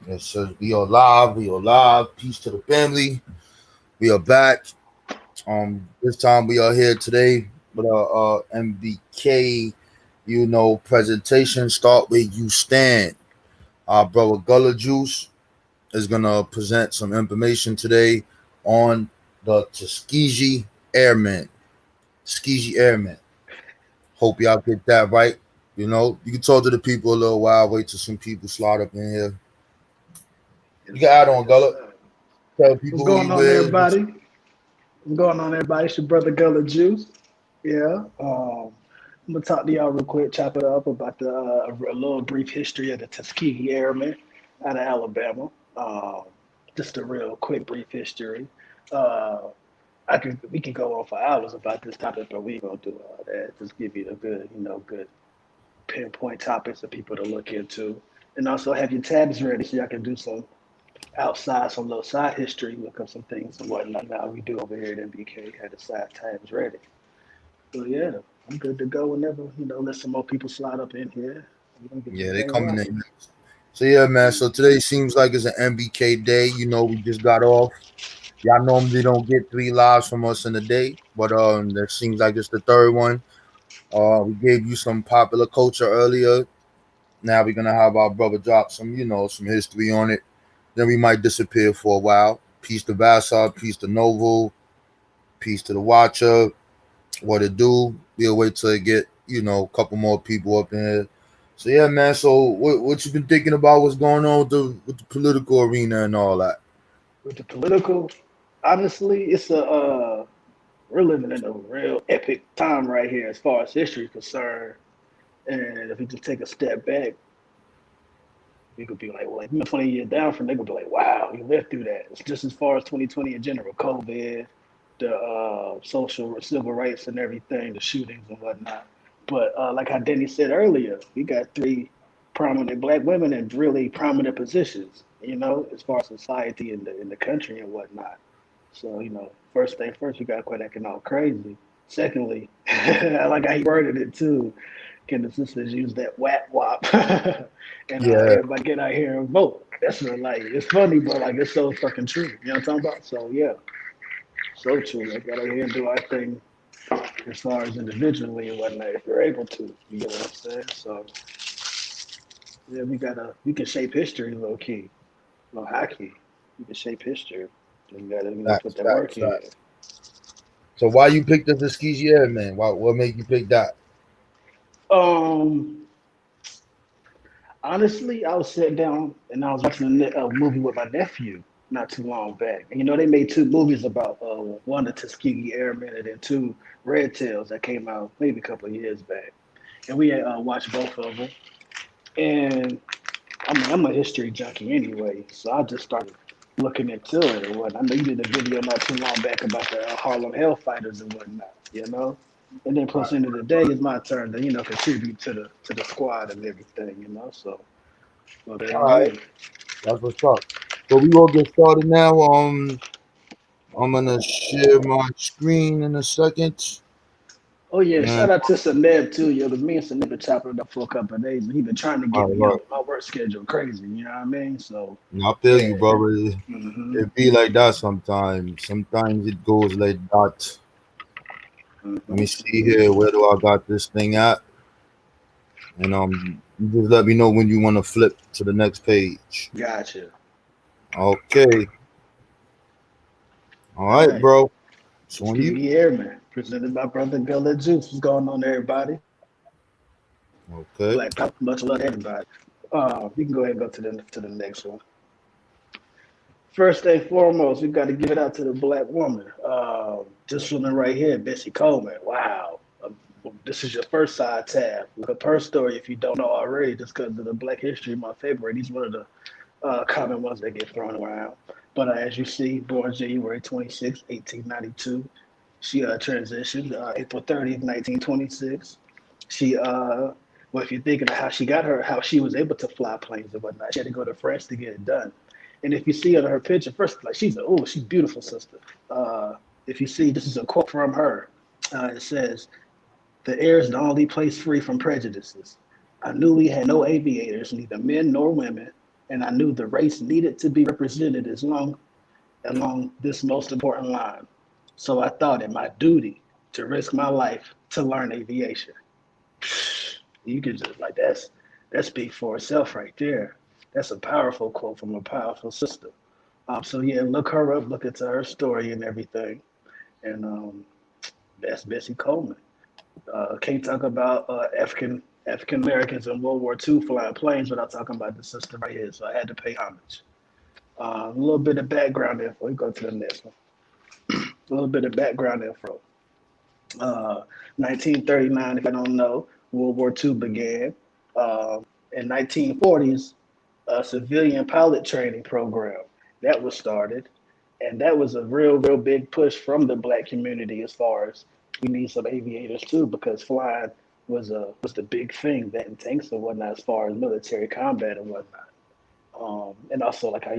Yes, sir. We are live. We are live. Peace to the family. We are back. This time we are here today with our MBK, presentation. Start where you stand. Our brother Gullah Juice is gonna present some information today on the Tuskegee Airmen. Tuskegee Airmen. Hope y'all get that right. You can talk to the people a little while. Wait till some people slide up in here. You Yes, can add sir. on Yes, Gullah. sir. Tell What's people who going you on, is. everybody? What's going on, everybody? It's your brother Gullah Juice. Yeah. I'm gonna talk to y'all real quick, chop it up about a little brief history of the Tuskegee Airmen out of Alabama. Just a real quick brief history. Uh, we can go on for hours about this topic, but we ain't gonna do all that. Just give you the good pinpoint topics for people to look into, and also have your tabs ready so y'all can do some little side history, look up some things and whatnot. Now we do over here at MBK had the side times ready. So yeah, I'm good to go whenever, let some more people slide up in here. We're gonna get this Yeah, they thing coming rocking. in. So yeah, man. So today seems like it's an MBK day. We just got off. Y'all normally don't get three lives from us in a day, but that seems like it's the third one. We gave you some popular culture earlier. Now we're gonna have our brother drop some history on it. Then we might disappear for a while. Peace to Vassar, peace to Noble, peace to the Watcher. What it do? We'll wait till it get a couple more people up in here. So yeah, man. So what you been thinking about? What's going on with the political arena and all that? With the political, honestly, we're living in a real epic time right here as far as history is concerned. And if we just take a step back, we could be like, well, 20 years down from, they could be like, wow, we lived through that. It's just as far as 2020 in general, COVID, the social civil rights and everything, the shootings and whatnot. But like how Denny said earlier, we got three prominent black women in really prominent positions, as far as society in the country and whatnot. So, first thing first, we got to quit acting all crazy. Secondly, I like how he worded it too. Can the sisters use that whap wop and Yeah, everybody get out here and vote? That's what, like, it's funny, but like it's so fucking true. You know what I'm talking about? So yeah, so true. Let's get out here and do our thing as far as individually and whatnot if we're able to. You know what I'm saying? So yeah, we can shape history low key, low high key. We can shape history. We gotta put facts, that facts, work in. facts. So why you picked the Tuskegee Airmen? What made you pick that? Um, Honestly, I was sitting down and I was watching a movie with my nephew not too long back. And they made two movies about one the Tuskegee Airmen and then two Red Tails that came out maybe a couple of years back. And we had watched both of them. And I mean, I'm a history junkie anyway, so I just started looking into it and what. I know you did a video not too long back about the Harlem Hellfighters and whatnot. And then plus end of the day, it's my turn to contribute to the squad and everything. So there All it right, is. that's what's up. So we will get started now. I'm gonna share my screen in a second. Oh yeah, And shout out to Saneb too, yo. Cause me and Saneb been chopping it up for a couple of days, and he been trying to all get right, me on, right. but my work schedule crazy. You know what I mean? So I feel yeah. you, brother. hmm It be like that sometimes. Sometimes it goes like that. Let me see here. Where do I got this thing at? And you just let me know when you want to flip to the next page. Gotcha. Okay. All All right, right. bro. It's on you. Tuskegee Airmen, presented by Brother Gullah Juice. What's going on, everybody? Black Power, Okay. much love to everybody. We can go ahead and go to the next one. First and foremost, we got to give it out to the black woman. This woman right here, Bessie Coleman. Wow. This is your first side tab. Look up her story if you don't know already, just because of the Black History Month February. He's one of the common ones that get thrown around. But as you see, born January 26, 1892. She transitioned April 30th, 1926. She well, if you're thinking of how she was able to fly planes and whatnot, she had to go to France to get it done. And if you see on her picture, first, like she's beautiful sister. If you see, this is a quote from her. It says, "The air is the only place free from prejudices. I knew we had no aviators, neither men nor women. and I knew the race needed to be represented along this most important line. So I thought it my duty to risk my life to learn aviation. You could just like that speaks for itself right there. That's a powerful quote from a powerful sister. So yeah, look her up, look into her story and everything. And that's Bessie Coleman. Can't talk about African Americans in World War II flying planes without talking about the sister right here. So I had to pay homage. A little bit of background info. We go to the next one. A little bit of background info. Uh, 1939, if I don't know, World War II began. In 1940s, a civilian pilot training program that was started, and that was a real big push from the black community as far as we need some aviators too, because flying was the big thing that in tanks and whatnot as far as military combat and whatnot. And also like how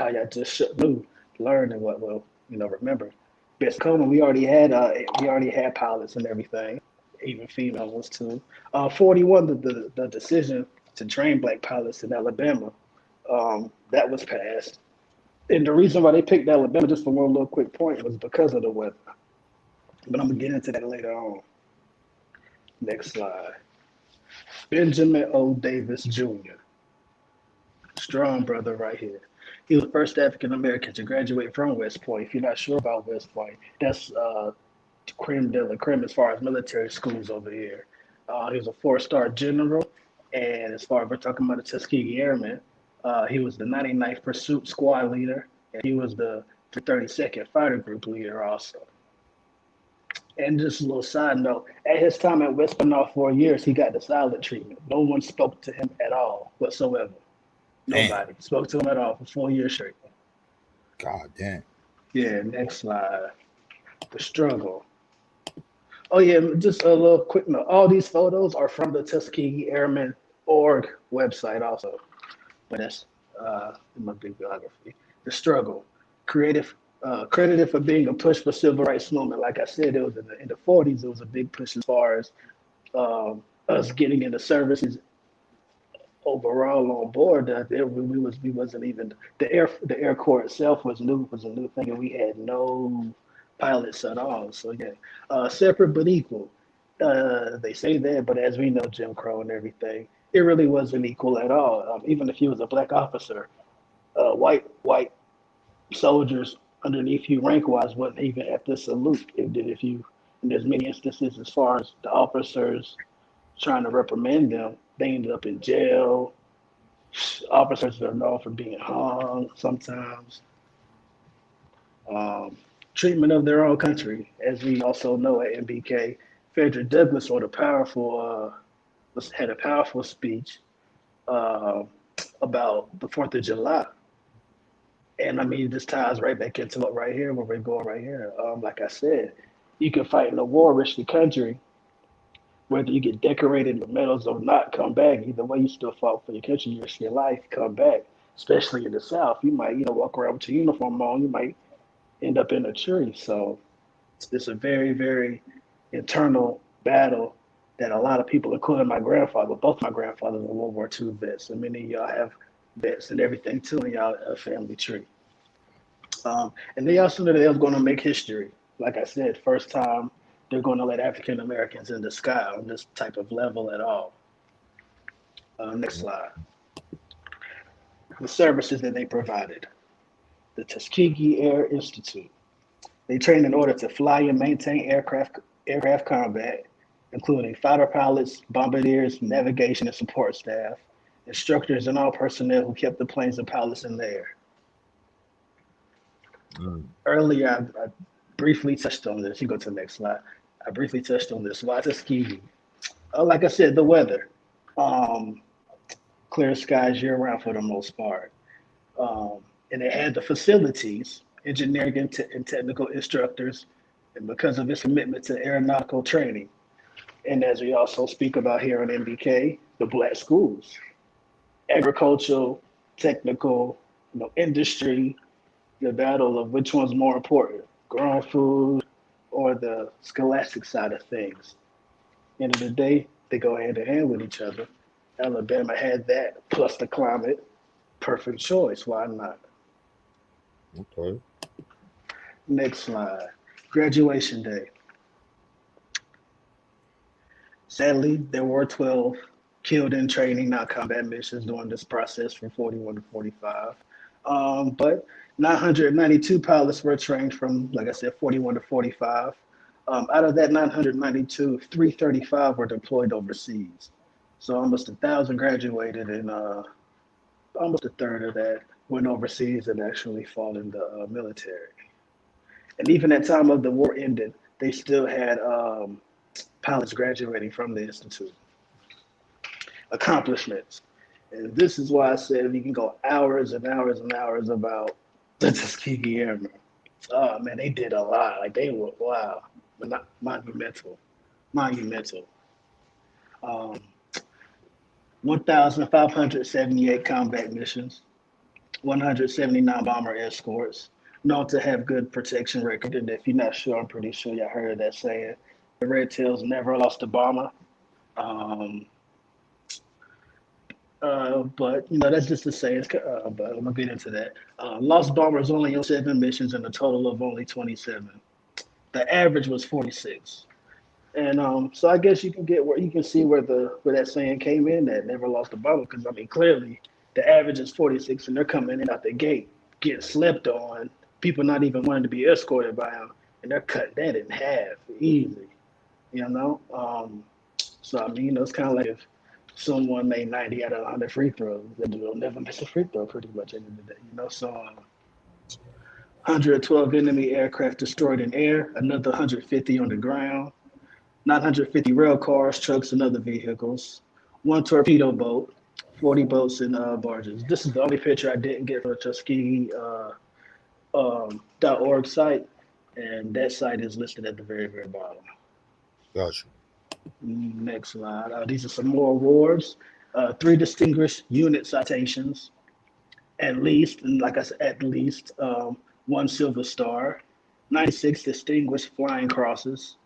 y'all just knew, learned and what well remember. Best Coleman, we already had pilots and everything, even female ones too. 41, the decision to train black pilots in Alabama, that was passed. And the reason why they picked Alabama, just for one little quick point, was because of the weather. But I'm gonna get into that later on. Next slide. Benjamin O. Davis Jr. Strong brother right here. He was the first African American to graduate from West Point. If you're not sure about West Point, that's creme de la creme as far as military schools over here. He was a four-star general, and as far as we're talking about the Tuskegee Airmen, he was the 99th Pursuit Squad leader, and he was the 32nd Fighter Group leader also. And just a little side note, at his time at West Point, all 4 years, he got the silent treatment. No one spoke to him at all whatsoever. Damn. Nobody spoke to him at all for 4 years straight. God damn. Yeah, next slide. The struggle. Oh yeah, just a little quick note. All these photos are from the Tuskegee Airmen org website also. But that's in my big biography. The struggle. Creative credited for being a push for civil rights movement. Like I said, it was in the 40s, it was a big push as far as us getting into services overall on board. We wasn't even the Air Corps itself was a new thing, and we had no pilots at all. So yeah, separate but equal. They say that, but as we know, Jim Crow and everything, it really wasn't equal at all. Even if you was a black officer, white soldiers underneath you rank wise wasn't even at the salute. If you, and there's many instances as far as the officers trying to reprimand them, they ended up in jail. Officers are known for being hung sometimes. Um, Treatment of their own country, as we also know at MBK, Frederick Douglass had a powerful speech uh, about the 4th of July. And I mean, this ties right back into what right here, where we're going right here. Like I said, you can fight in a war, risk the country, whether you get decorated with medals or not, come back. Either way, you still fought for your country, you risk your life, come back. Especially in the South, you might, walk around with your uniform on, you might end up in a tree. So it's a very internal battle that a lot of people, including my grandfather, both my grandfathers were World War II vets, and many of y'all have vets and everything too in y'all family tree. And they also knew that they was going to make history. Like I said, first time they're going to let African Americans in the sky on this type of level at all. Next slide. The services that they provided. The Tuskegee Air Institute. They trained in order to fly and maintain aircraft combat, including fighter pilots, bombardiers, navigation and support staff, instructors, and all personnel who kept the planes and pilots in the air. Earlier, I briefly touched on this. You go to the next slide. I briefly touched on this. Why Tuskegee? Like I said, the weather. Clear skies year round for the most part. And it had the facilities, engineering and technical instructors, and because of its commitment to aeronautical training. And as we also speak about here on MBK, the black schools, agricultural, technical, industry, the battle of which one's more important, growing food or the scholastic side of things. End of the day, they go hand in hand with each other. Alabama had that, plus the climate, Perfect choice. Why not? Okay. Next slide. Graduation day. Sadly, there were 12 killed in training, not combat missions during this process from 41 to 45. But 992 pilots were trained from, like I said, 41 to 45. Out of that 992, 335 were deployed overseas. So almost 1,000 graduated, and almost a third of that went overseas and actually fought in the military. And even at time of the war ended, they still had pilots graduating from the institute. Accomplishments. And this is why I said we can go hours and hours and hours about the Tuskegee Airmen. Oh man, they did a lot. Like they were wow, but not monumental, monumental. Um, 1,578 combat missions, 179 bomber escorts, known to have good protection record. And if you're not sure, I'm pretty sure y'all heard of that saying. The Red Tails never lost a bomber. Um, but you know that's just to say. But I'm gonna get into that. Lost bombers only on 7 missions and a total of only 27. The average was 46. And so I guess you can get where you can see where that saying came in, that never lost a bomber, because I mean clearly the average is 46 and they're coming in out the gate getting slept on, people not even wanting to be escorted by them, and they're cutting that in half easy, you know. So I mean, you know, it's kind of like if someone made 90 out of 100 free throws, they'll never miss a free throw pretty much end of the day, you know. So 112 enemy aircraft destroyed in air, another 150 on the ground, 950 rail cars, trucks, and other vehicles, 1 torpedo boat, 40 boats and barges. This is the only picture I didn't get for the Tuskegee .org site, and that site is listed at the very, very bottom. Gotcha. Next slide. These are some more awards. 3 distinguished unit citations, at least, and like I said, at least 1 Silver Star, 96 distinguished flying crosses,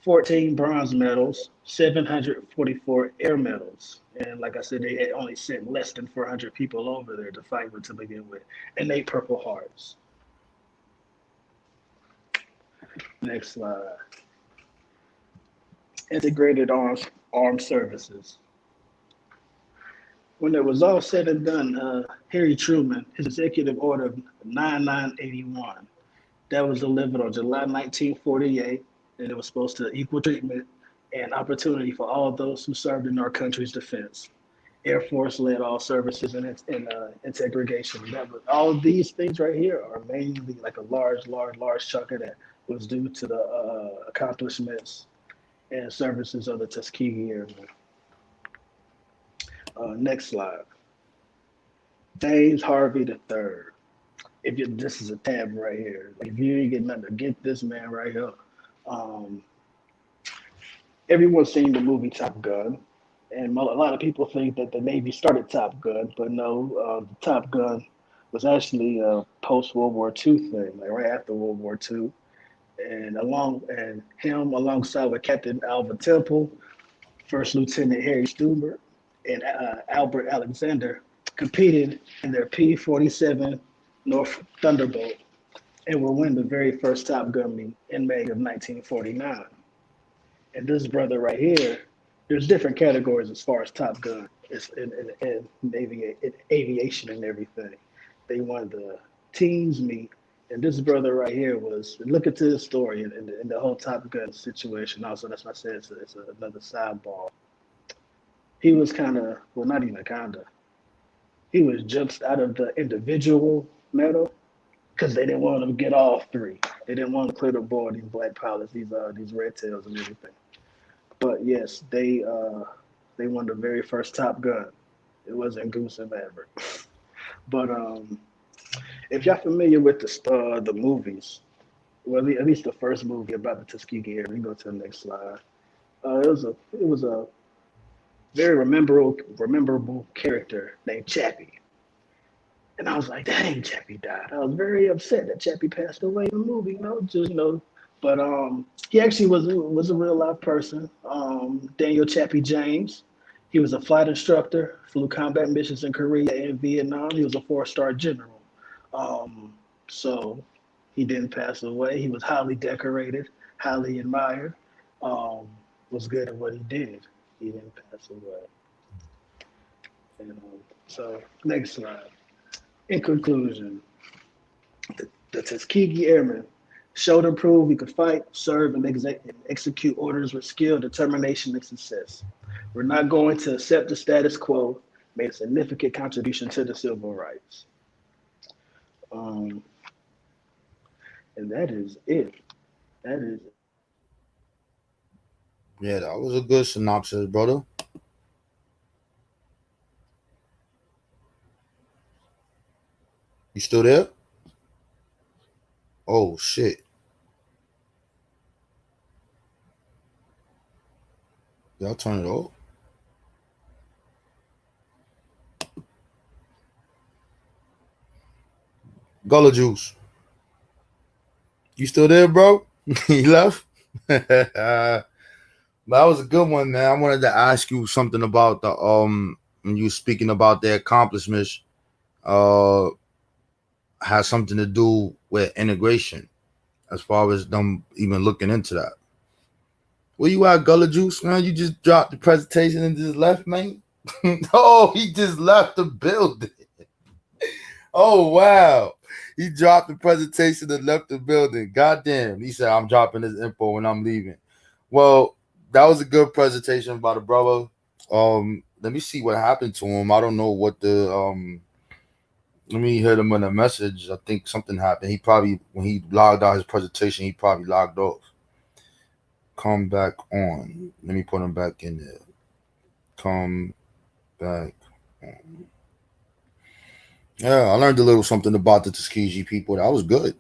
14 bronze medals, 744 air medals. And like I said, they had only sent less than 400 people over there to fight with to begin with, and 8 Purple Hearts. Next slide. Integrated armed services. When it was all said and done, Harry Truman, his executive order 9981, that was delivered on July 1948, and it was supposed to equal treatment and opportunity for all those who served in our country's defense. Air Force led all services in integration. That was, all of these things right here are mainly like a large chunk of that was due to the accomplishments and services of the Tuskegee Airmen. Next slide. James Harvey III. This is a tab right here. If you ain't getting nothing to get this man right here. Everyone's seen the movie Top Gun, and a lot of people think that the Navy started Top Gun, but no, Top Gun was actually a post-World War II thing, like right after World War II. And him alongside with Captain Alva Temple, First Lieutenant Harry Stuber, and Albert Alexander competed in their P-47 North Thunderbolt and will win the very first Top Gun meet in May of 1949. And this brother right here, there's different categories as far as Top Gun in aviation and everything. They won the teams meet, and this brother right here was, look into his story and the whole Top Gun situation. Also, that's why I said it's another sidebar. He was not even he was jumped out of the individual medal because they didn't want him to get all 3. They didn't want to clear the board, these black pilots, these red tails and everything. But yes, they won the very first Top Gun. It wasn't Goose and Maverick. But if y'all familiar with the movies, well, at least the first movie about the Tuskegee Airmen, we go to the next slide. It was a very memorable character named Chappie. And I was like, dang, Chappie died. I was very upset that Chappie passed away in the movie, But he actually was a real life person. Daniel Chappie James. He was a flight instructor, flew combat missions in Korea and Vietnam. He was a four-star general. Um, so he didn't pass away. He was highly decorated, highly admired, um, was good at what he did. He didn't pass away. So, next slide. In conclusion, the Tuskegee Airmen showed and proved we could fight, serve, and execute orders with skill, determination, and success. We're not going to accept the status quo, made a significant contribution to the civil rights. Um, and that is it. That is it. Yeah, that was a good synopsis, brother. You still there? Oh shit. Y'all turn it off. Gullah juice. You still there, bro? You left? That was a good one, man. I wanted to ask you something about the when you were speaking about their accomplishments, uh has something to do with integration as far as them even looking into that. Where you at, Gullah Juice, man? You just dropped the presentation and just left, man? Oh, he just left the building. Oh, wow. He dropped the presentation and left the building. Goddamn. He said, I'm dropping this info when I'm leaving. Well, that was a good presentation by the brother. Let me see what happened to him. I don't know what the let me hit him in a message. I think something happened. He probably, when he logged out his presentation, he probably logged off. Come back on. Let me put him back in there. Come back on. Yeah, I learned a little something about the Tuskegee people. That was good.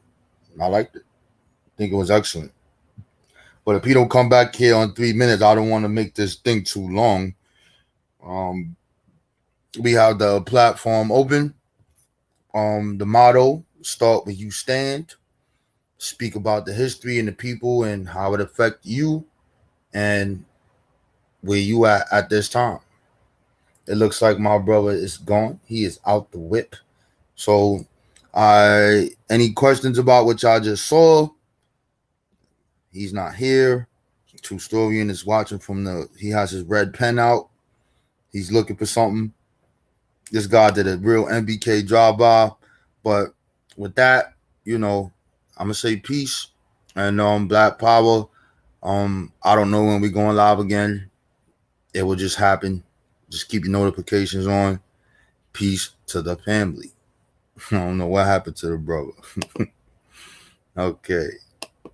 I liked it. I think it was excellent. But if he don't come back here on 3 minutes, I don't want to make this thing too long. We have the platform open. The motto, start where you stand. Speak about the history and the people and how it affect you and where you at this time. It looks like my brother is gone. He is out the whip. So any questions about what y'all just saw? He's not here. True Storian is watching from he has his red pen out. He's looking for something. This guy did a real MBK drive-by. But with that, I'm gonna say peace and Black Power. I don't know when we're going live again. It will just happen. Just keep your notifications on. Peace to the family. I don't know what happened to the brother. Okay.